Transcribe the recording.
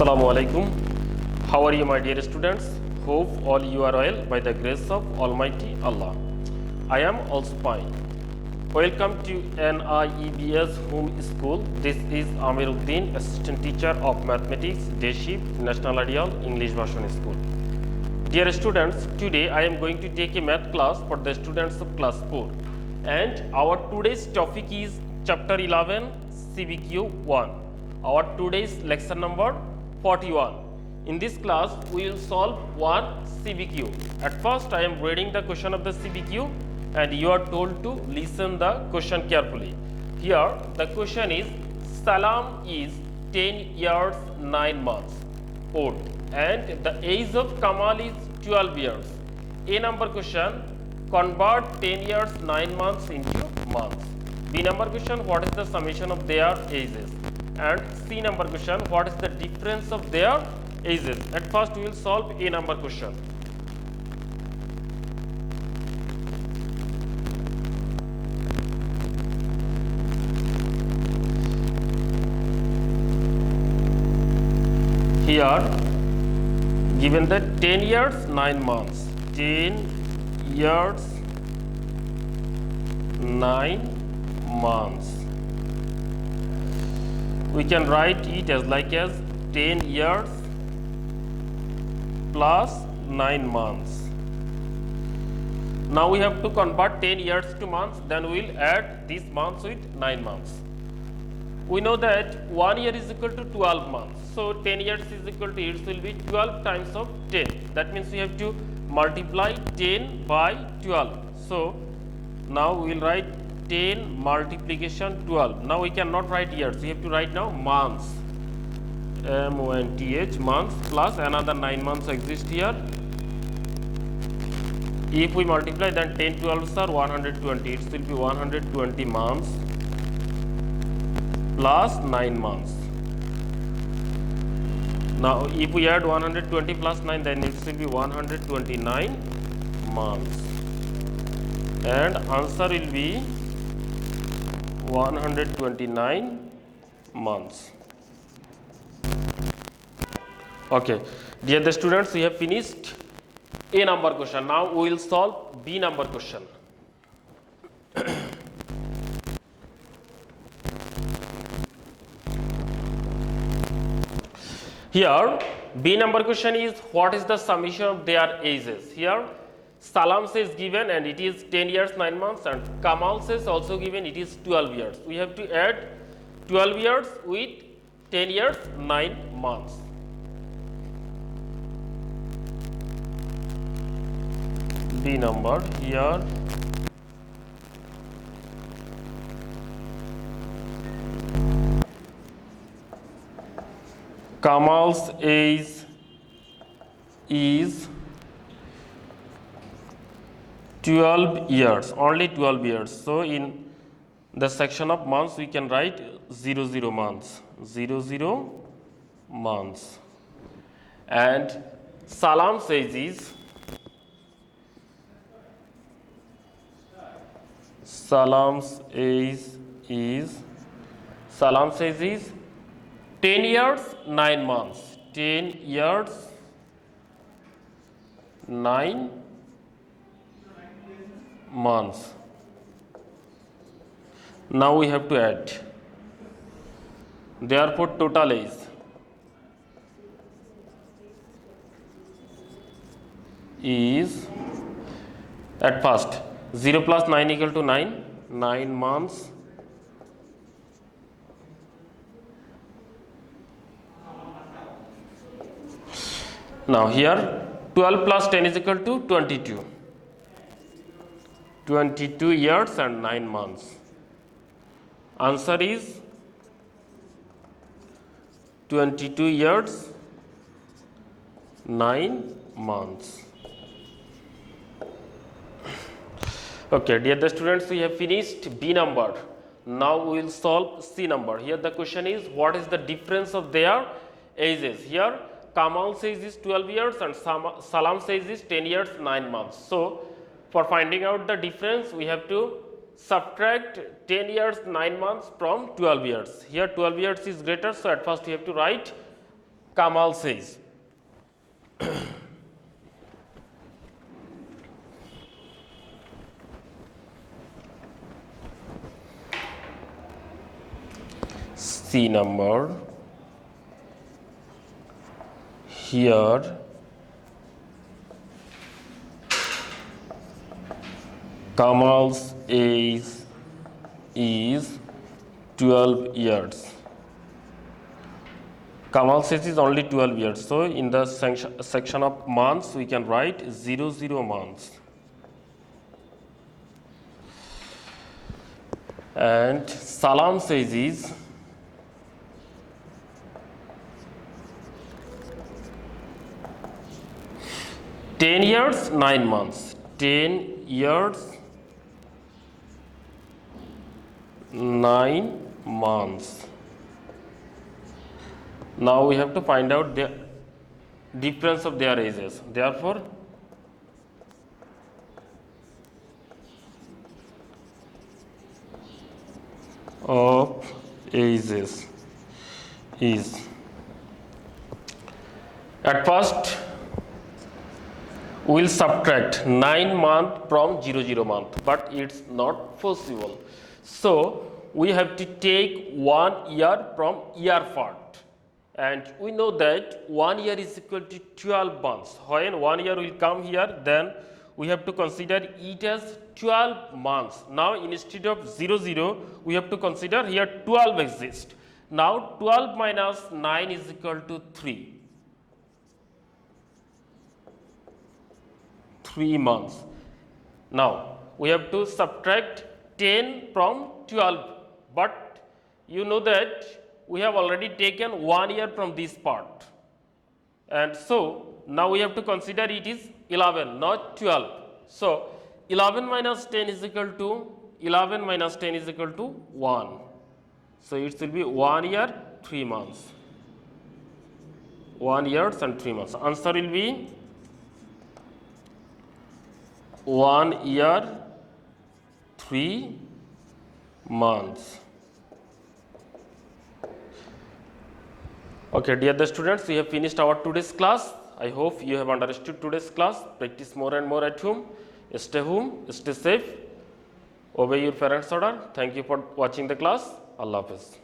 Assalamu alaikum. How are you, my dear students? Hope all you are well by the grace of Almighty Allah. I am also fine. Welcome to NIEBS Home School. This is Amir Uddin, Assistant Teacher of Mathematics, Day Shift, National Ideal English Version School. Dear students, today I am going to take a math class for the students of class 4. And our today's topic is Chapter 11 CBQ1. Our today's lecture number 41. In this class, we will solve one CBQ. At first, I am reading the question of the CBQ and you are told to listen the question carefully. Here, the question is, Salam is 10 years 9 months old and the age of Kamal is 12 years. A number question, convert 10 years 9 months into months. B number question, what is the summation of their ages? And C number question, what is the difference of their ages? At first, we will solve A number question. Here, given the 10 years 9 months, 10 years 9 months. We can write it as 10 years plus 9 months. Now we have to convert 10 years to months, then we will add these months with 9 months. We know that 1 year is equal to 12 months. So 10 years is equal to, it will be 12 times of 10. That means we have to multiply 10 by 12. So now we will write 10 multiplication 12. Now we cannot write years, we have to write now months. M-O-N-T-H, months, plus another 9 months exist here. If we multiply, then 10 12s are 120. It will be 120 months plus 9 months. Now if we add 120 plus 9, then it will be 129 months. And answer will be 129 months. Okay, dear the students, we have finished A number question. Now we will solve B number question. Here, B number question is, what is the summation of their ages? Here, Salam says given and it is 10 years 9 months, and Kamal says also given, it is 12 years. We have to add 12 years with 10 years 9 months. B number here. Kamal's age is 12 years, only 12 years. So in the section of months, we can write 00 months, 00 months. And Salam's age is, Salam's age is 10 years 9 months, 10 years 9 months. Now we have to add. Therefore, total is at first 0 plus 9 equal to 9, 9 months. Now here 12 plus 10 is equal to 22. 22 years and 9 months. Answer is 22 years 9 months. Okay, dear the students, we have finished B number. Now we will solve C number. Here the question is, what is the difference of their ages? Here Kamal says is 12 years and Salam says is 10 years 9 months. So for finding out the difference, we have to subtract 10 years 9 months from 12 years. Here 12 years is greater, so at first we have to write Kamal says, C number. Here Kamal's age is 12 years. Kamal's age is only 12 years. So in the section of months, we can write 00 months. And Salam's age is 10 years, 9 months. 10 years, 9 months. Now we have to find out the difference of their ages. Therefore, of ages is, at first we will subtract 9 month from 00 month, but it's not possible. So we have to take 1 year from year part, and we know that 1 year is equal to 12 months. When 1 year will come here, then we have to consider it as 12 months. Now instead of 00, we have to consider here 12 exists. Now 12 minus 9 is equal to 3. 3 months. Now we have to subtract 10 from 12, but you know that we have already taken 1 year from this part, and so now we have to consider it is 11, not 12. So 11 minus 10 is equal to 11 minus 10 is equal to 1. So it will be 1 year 3 months. 1 year and 3 months. Answer will be 1 year 3 months. Okay, dear students, we have finished our today's class. I hope you have understood today's class. Practice more and more at home. Stay home, stay safe, obey your parents' order. Thank you for watching the class. Allah Hafiz.